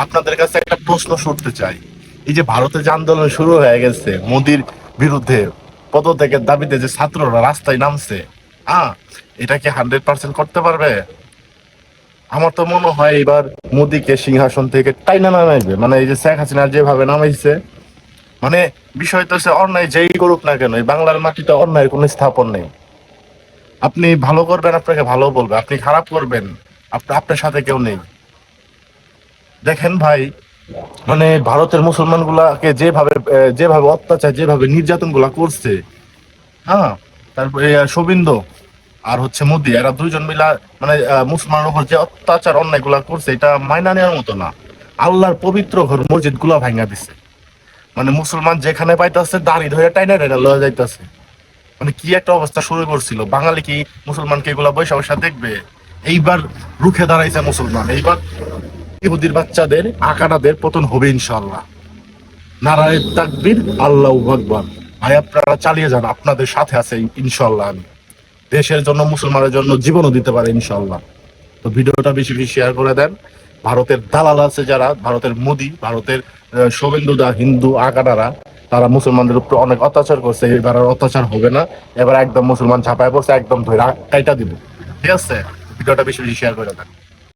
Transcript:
আপনাদের কাছে একটা প্রশ্ন ছুটতে চাই। এই যে ভারতে যে আন্দোলন শুরু হয়ে গেছে মোদির বিরুদ্ধে, পদত্যাগের দাবিতে যে ছাত্ররা রাস্তায় নামছে, হ্যাঁ, এটা কি 100% করতে পারবে? আমার তো মনে হয় এবার মোদিকে সিংহাসন থেকে টাইনা নামাইবে, মানে এই যে শেখ হাসিনা যেভাবে নামাইছে, মানে বিষয় তো হচ্ছে অন্যায় যেই করুক না কেন এই বাংলার মাটিতে অন্যায়ের কোনো স্থাপন নেই। আপনি ভালো করবেন আপনাকে ভালো বলবে, আপনি খারাপ করবেন আপনার সাথে কেউ নেই। দেখেন ভাই, মানে ভারতের মুসলমান গুলাকে যেভাবে অত্যাচার যেভাবে নির্যাতন গুলা করছে, হ্যাঁ, তারপরে শোভিন্দ আর হচ্ছে মোদি, এরা দুইজন মিলা মানে মুসলমানের উপর যে অত্যাচার অন্যায় গুলা করছে এটা মাইনা নেওয়ার মতো না। আল্লাহর পবিত্র ঘর মসজিদ গুলা ভাঙা দিছে, মানে মুসলমান যেখানে পাইতেছে দাড়ি ধরে টাইনা টাইনা লয়ে যাইতেছে। মানে কি একটা অবস্থা শুরু করছিল, বাঙালি কি মুসলমানকে এগুলা বৈশা বৈশা দেখবে? এইবার রুখে দাঁড়াইছে মুসলমান, এইবার ইহুদির বাচ্চাদের আকারাদের পতন হবে ইনশাল্লাহ। নারায়ে তাকবীর, আল্লাহু আকবার। ভাই আপনারা চালিয়ে যান, আপনাদের সাথে আছে ইনশাল্লাহ। আমি দেশের জন্য মুসলমানের জন্য জীবনও দিতে পারে ইনশাল্লাহ। তো ভিডিওটা বেশি বেশি শেয়ার করে দেন। ভারতের দালাল আছে যারা, ভারতের মোদি, ভারতের শুভেন্দু দা হিন্দু আকারারা, তারা মুসলমানদের উপর অনেক অত্যাচার করছে। এবার আর অত্যাচার হবে না, এবার একদম মুসলমান ঝাঁপায় পড়ছে, একদম ধরে কাইটা দিব। ঠিক আছে, ভিডিওটা বেশি বেশি শেয়ার করে দেন।